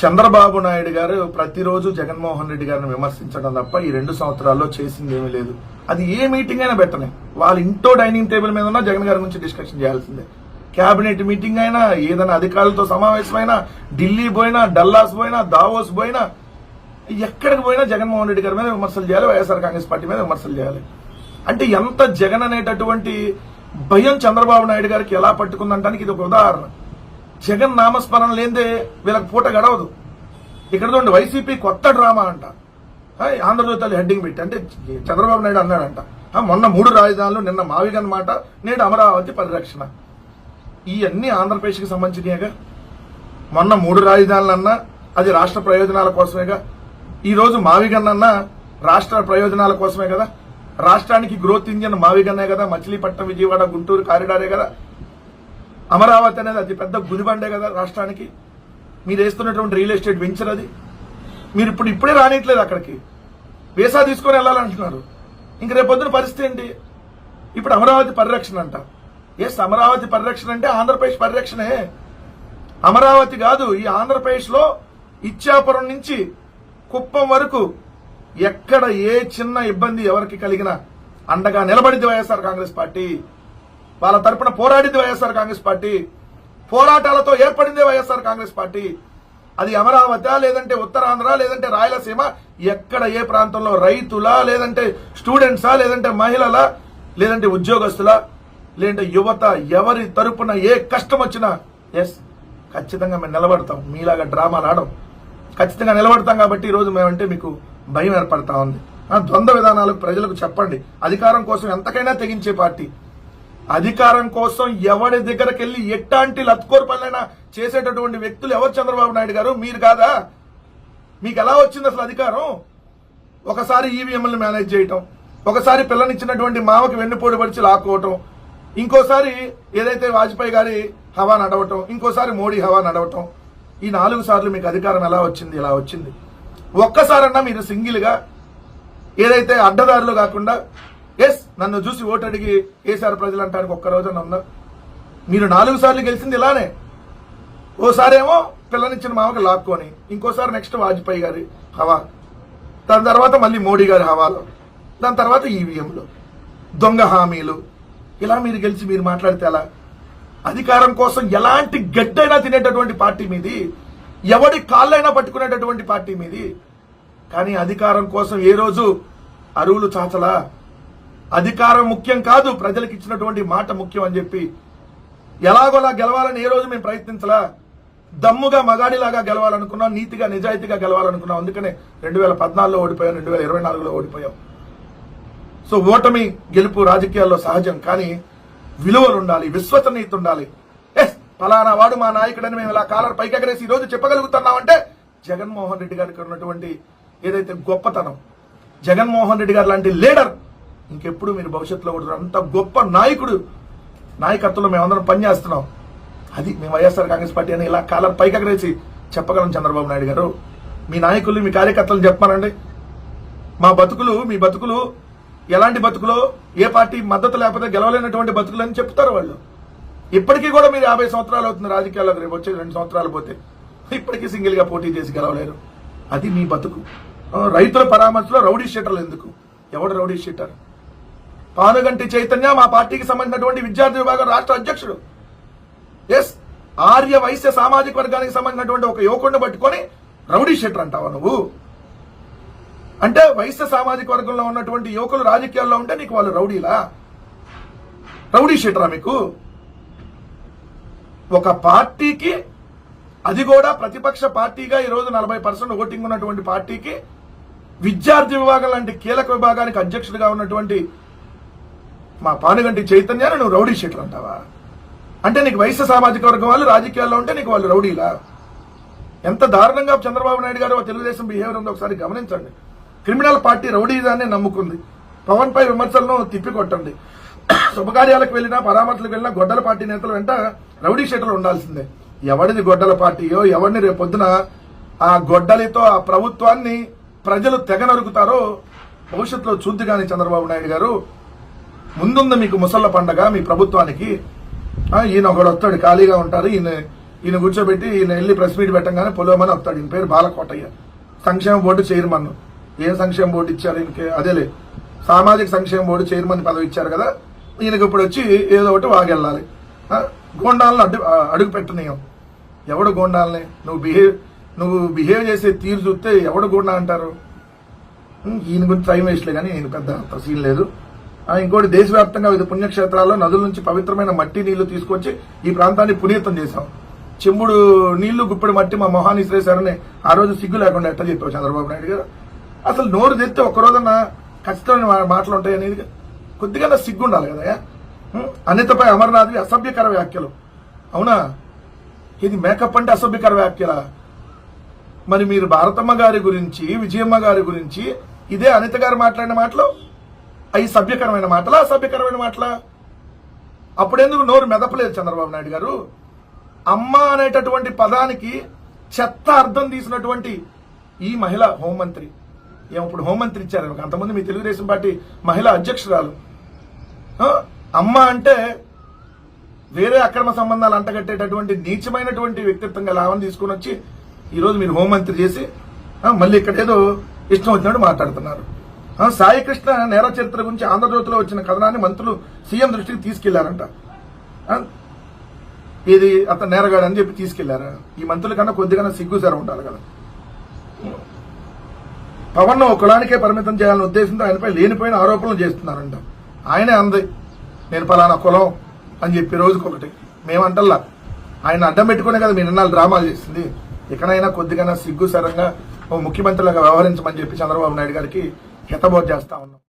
చంద్రబాబు నాయుడు గారు ప్రతిరోజు జగన్మోహన్ రెడ్డి గారిని విమర్శించడం తప్ప ఈ 2 సంవత్సరాల్లో చేసింది ఏమీ లేదు. అది ఏ మీటింగ్ అయినా పెట్టనే, వాళ్ళ ఇంటో డైనింగ్ టేబుల్ మీద ఉన్న జగన్ గారి గురించి డిస్కషన్ చేయాల్సిందే. క్యాబినెట్ మీటింగ్ అయినా, ఏదైనా అధికారులతో సమావేశమైనా, ఢిల్లీ పోయినా, డల్లాస్ పోయినా, దావోస్ పోయినా, ఎక్కడికి పోయినా జగన్మోహన్ రెడ్డి గారి మీద విమర్శలు చేయాలి, వైఎస్ఆర్ కాంగ్రెస్ పార్టీ మీద విమర్శలు చేయాలి. అంటే ఎంత జగన్ అనేటటువంటి భయం చంద్రబాబు నాయుడు గారికి ఎలా పట్టుకుందంటానికి ఇది ఒక ఉదాహరణ. జగన్ నామస్మరణ లేదే వీళ్ళకి పూట గడవదు. ఇక్కడ చూడండి, వైసీపీ కొత్త డ్రామా అంట. ఆంధ్రజ్యోతి హెడ్డింగ్ పెట్టి, అంటే చంద్రబాబు నాయుడు అన్నాడంట, మొన్న 3 రాజధానులు, నిన్న మావిగన్ మాట, నేడు అమరావతి పరిరక్షణ. ఇవన్నీ ఆంధ్రప్రదేశ్కి సంబంధించినగా. మొన్న 3 రాజధానులు అన్నా అది రాష్ట్ర ప్రయోజనాల కోసమేగా. ఈ రోజు మావిగన్ అన్నా రాష్ట్ర ప్రయోజనాల కోసమే కదా. రాష్ట్రానికి గ్రోత్ ఇంజిన్ మావిగన్నే కదా. మచిలీపట్నం, విజయవాడ, గుంటూరు కారిడారే కదా. అమరావతి అనేది అతి పెద్ద గుదిబండే కదా రాష్ట్రానికి. మీరు వేస్తున్నటువంటి రియల్ ఎస్టేట్ వెంచర్ అది. మీరు ఇప్పుడే రానిట్లేదు అక్కడికి, వీసా తీసుకొని వెళ్ళాలంటున్నారు. ఇంక రేపొద్దున పరిస్థితి ఏంటి? ఇప్పుడు అమరావతి పరిరక్షణ అంట. ఎస్, అమరావతి పరిరక్షణ అంటే ఆంధ్రప్రదేశ్ పరిరక్షణే. అమరావతి కాదు, ఈ ఆంధ్రప్రదేశ్ లో ఇచ్చాపురం నుంచి కుప్పం వరకు ఎక్కడ ఏ చిన్న ఇబ్బంది ఎవరికి కలిగినా అండగా నిలబడింది వైఎస్ఆర్ కాంగ్రెస్ పార్టీ. వాళ్ళ తరపున పోరాడింది వైఎస్ఆర్ కాంగ్రెస్ పార్టీ. పోరాటాలతో ఏర్పడింది వైఎస్ఆర్ కాంగ్రెస్ పార్టీ. అది అమరావతి, లేదంటే ఉత్తరాంధ్ర, లేదంటే రాయలసీమ, ఎక్కడ ఏ ప్రాంతంలో రైతులా, లేదంటే స్టూడెంట్సా, లేదంటే మహిళల, లేదంటే ఉద్యోగస్తుల, లేదంటే యువత, ఎవరి తరపున ఏ కష్టం వచ్చినా ఎస్ ఖచ్చితంగా మేము నిలబడతాం. మీలాగా డ్రామాలు ఆడం, ఖచ్చితంగా నిలబడతాం. కాబట్టి ఈరోజు మేమంటే మీకు భయం ఏర్పడతా ఉంది. ద్వంద్వ విధానాలకు ప్రజలకు చెప్పండి. అధికారం కోసం ఎంతకైనా తెగించే పార్టీ. అధికారం కోసం ఎవరి దగ్గరికి వెళ్లి ఎట్లాంటి లత్కోర్పలైనా చేసేటటువంటి వ్యక్తులు ఎవరు? చంద్రబాబు నాయుడు గారు. మీరు కాదా? మీకు ఎలా వచ్చింది అసలు అధికారం? ఒకసారి ఈవీఎంలను మేనేజ్ చేయటం, ఒకసారి పిల్లనిచ్చినటువంటి మామకి వెన్నుపోటు పడిచి లాక్కోవటం, ఇంకోసారి ఏదైతే వాజ్పేయి గారి హవా నడవటం, ఇంకోసారి మోడీ హవా నడవటం. ఈ 4 సార్లు మీకు అధికారం ఎలా వచ్చింది? ఇలా వచ్చింది. ఒక్కసారన్నా మీరు సింగిల్ గా ఏదైతే అడ్డదారులు కాకుండా ఎస్ నన్ను చూసి ఓటు అడిగి వేసారు ప్రజలు అంటానికి ఒక్క రోజున ఉన్నారు. మీరు 4 సార్లు గెలిచింది ఇలానే. ఓసారేమో పిల్లనిచ్చిన మామకి లాక్కొని, ఇంకోసారి నెక్స్ట్ వాజ్పేయి గారి హవా, దాని తర్వాత మళ్ళీ మోడీ గారి హవాలో, దాని తర్వాత ఈవీఎంలు, దొంగ హామీలు, ఇలా మీరు గెలిచి మీరు మాట్లాడితే ఎలా? అధికారం కోసం ఎలాంటి గడ్డైనా తినేటటువంటి పార్టీ మీది, ఎవడి కాళ్ళైనా పట్టుకునేటటువంటి పార్టీ మీది. కానీ అధికారం కోసం ఏ రోజు అరువులు చాచలా. అధికారం ముఖ్యం కాదు, ప్రజలకు ఇచ్చినటువంటి మాట ముఖ్యం అని చెప్పి ఎలాగోలా గెలవాలని ఏ రోజు మేము ప్రయత్నించలా. దమ్ముగా మగాడిలాగా గెలవాలనుకున్నాం, నీతిగా నిజాయితీగా గెలవాలనుకున్నాం. అందుకనే 2014లో ఓడిపోయాం, 2024లో ఓడిపోయాం. సో ఓటమి గెలుపు రాజకీయాల్లో సహజం. కానీ విలువలు ఉండాలి, విశ్వసనీయత ఉండాలి. ఎస్ ఫలానా వాడు మా నాయకుడని మేము ఇలా కాలర్ పైకెగరేసి ఈ రోజు చెప్పగలుగుతున్నామంటే జగన్మోహన్ రెడ్డి గారికి ఉన్నటువంటి ఏదైతే గొప్పతనం, జగన్మోహన్ రెడ్డి గారు లాంటి లీడర్ ఇంకెప్పుడు మీరు భవిష్యత్తులో కూడా అంత గొప్ప నాయకుడు నాయకత్వంలో మేమందరం పనిచేస్తున్నాం. అది మేము వైఎస్ఆర్ కాంగ్రెస్ పార్టీ అని ఇలా కాలర్ పైకెగరేసి చెప్పగలం. చంద్రబాబు నాయుడు గారు, మీ నాయకులు, మీ కార్యకర్తలు చెప్పానండి, మా బతుకులు, మీ బతుకులు ఎలాంటి బతుకులో, ఏ పార్టీ మద్దతు లేకపోతే గెలవలేనటువంటి బతుకులు అని చెప్తారు వాళ్ళు. ఇప్పటికీ కూడా మీరు 50 సంవత్సరాలు అవుతుంది రాజకీయాల్లోకి, రేపు వచ్చే 2 సంవత్సరాలు పోతే ఇప్పటికీ సింగిల్ గా పోటీ చేసి గెలవలేరు. అది మీ బతుకు. రైతుల పరామర్శలో రౌడీ షీటర్లు ఎందుకు? ఎవడు రౌడీ షీటర్? పానుగంటి చైతన్య మా పార్టీకి సంబంధించినటువంటి విద్యార్థి విభాగం రాష్ట్ర అధ్యక్షుడు. ఎస్, ఆర్య వైశ్య సామాజిక వర్గానికి సంబంధించినటువంటి ఒక యువకుడిని పట్టుకొని రౌడీ షీటర్ అంటావా నువ్వు? అంటే వైశ్య సామాజిక వర్గంలో ఉన్నటువంటి యువకులు రాజకీయాల్లో ఉంటే నీకు వాళ్ళు రౌడీలా? రౌడీ షీటరా మీకు? ఒక పార్టీకి, అది కూడా ప్రతిపక్ష పార్టీగా ఈరోజు 40% ఓటింగ్ ఉన్నటువంటి పార్టీకి విద్యార్థి విభాగం లాంటి కీలక విభాగానికి అధ్యక్షుడిగా ఉన్నటువంటి మా పానుగంటి చైతన్యాన్ని నువ్వు రౌడీ షీటర్ అంటావా? అంటే నీకు వైశ్య సామాజిక వర్గం వాళ్ళు రాజకీయాల్లో ఉంటే నీకు వాళ్ళు రౌడీలా? ఎంత దారుణంగా చంద్రబాబు నాయుడు గారు తెలుగుదేశం బిహేవియర్ ఉందో ఒకసారి గమనించండి. క్రిమినల్ పార్టీ రౌడీజాన్ని నమ్ముకుంది. పవన్ పై విమర్శలను తిప్పికొట్టండి. శుభకార్యాలకు వెళ్ళినా, పరామర్శలకు వెళ్ళినా గొడ్డల పార్టీ నేతలు వెంట రౌడీ షీటర్లు ఉండాల్సిందే. ఎవరిది గొడ్డల పార్టీయో, ఎవరిని రేపొద్దున ఆ గొడ్డలితో ఆ ప్రభుత్వాన్ని ప్రజలు తెగ నరుకుతారో భవిష్యత్తులో చూద్ది. కానీ చంద్రబాబు నాయుడు గారు, ముందుంది మీకు ముసళ్ల పండగ మీ ప్రభుత్వానికి. ఈయన ఒకడు వస్తాడు, ఖాళీగా ఉంటారు, ఈయన ఈయన కూర్చోబెట్టి ఈయన వెళ్ళి ప్రెస్ మీట్ పెట్టంగానే పొలవమని వస్తాడు. ఈయన పేరు బాలకోటయ్య, సంక్షేమ బోర్డు చైర్మన్. ఏం సంక్షేమ బోర్డు ఇచ్చారు ఈయనకి? అదేలే, సామాజిక సంక్షేమ బోర్డు చైర్మన్ పదవి ఇచ్చారు కదా. ఈయనకి ఇప్పుడు వచ్చి ఏదో ఒకటి వాగెళ్ళాలి. గోండాలను అడుగు పెట్టనీయం. ఎవడు గోండాలని? నువ్వు బిహేవ్ చేసే తీరు చూస్తే ఎవడు గోండా అంటారు? ఈయన గురించి టైం వేస్ట్లే కానీ ఈయన పెద్ద సీన్ లేదు. ఇంకోటి, దేశవ్యాప్తంగా వివిధ పుణ్యక్షేత్రాల్లో నదుల నుంచి పవిత్రమైన మట్టి నీళ్లు తీసుకొచ్చి ఈ ప్రాంతాన్ని పునీతం చేశాం. చెంబుడు నీళ్లు గుప్పెడు మట్టి మా మొహాన్ని ఇసిరేశారని ఆ రోజు సిగ్గు లేకుండా ఎట్లా చెప్పావు చంద్రబాబు నాయుడు గారు? అసలు నోరు తెస్తే ఒక్కరోజన్న ఖచ్చితమైన మాటలు ఉంటాయి అనేది కొద్దిగా సిగ్గు ఉండాలి కదా. అనితపై అమర్నాథ్వి అసభ్యకర వ్యాఖ్యలు. అవునా? ఇది మేకప్ అంటే అసభ్యకర వ్యాఖ్యల? మరి మీరు భారతమ్మ గారి గురించి, విజయమ్మ గారి గురించి ఇదే అనిత గారు మాట్లాడిన మాటలు అవి సభ్యకరమైన మాటలా, అసభ్యకరమైన మాటలా? అప్పుడెందుకు నోరు మెదపలేదు చంద్రబాబు నాయుడు గారు? అమ్మ అనేటటువంటి పదానికి చెత్త అర్థం తీసినటువంటి ఈ మహిళ హోంమంత్రి, ఇప్పుడు హోంమంత్రి ఇచ్చారు. అంతకుముందు మీ తెలుగుదేశం పార్టీ మహిళా అధ్యక్షురాలు. అమ్మ అంటే వేరే అక్రమ సంబంధాలు అంటగట్టేటటువంటి నీచమైనటువంటి వ్యక్తిత్వం గల ఆమెను తీసుకుని వచ్చి ఈరోజు మీరు హోంమంత్రి చేసి మళ్ళీ ఇక్కడ ఏదో ఇష్టం వచ్చినట్టు మాట్లాడుతున్నారు. సాయి కృష్ణ నేర చరిత్ర గురించి ఆంధ్రజ్యోతిలో వచ్చిన కథనాన్ని మంత్రులు సీఎం దృష్టికి తీసుకెళ్లారంట. ఇది అతను నేరగాడు అని చెప్పి తీసుకెళ్లారా? ఈ మంత్రుల కన్నా కొద్దిగా సిగ్గుసార ఉండాలి కదా. పవన్ ఒక కులానికే పరిమితం చేయాలనే ఉద్దేశంతో ఆయనపై లేనిపోయిన ఆరోపణలు చేస్తున్నారంట. ఆయనే అంది, నేను పలానా కులం అని చెప్పి రోజుకొకటి. మేమంటల్లా, ఆయన అడ్డం పెట్టుకునే కదా మీరు ఇన్నాళ్ళు డ్రామాలు చేసింది. ఇకనైనా కొద్దిగా సిగ్గుసరంగా ఓ ముఖ్యమంత్రిలాగా వ్యవహరించమని చెప్పి చంద్రబాబు నాయుడు గారికి హితబోధ చేస్తా ఉన్నాం.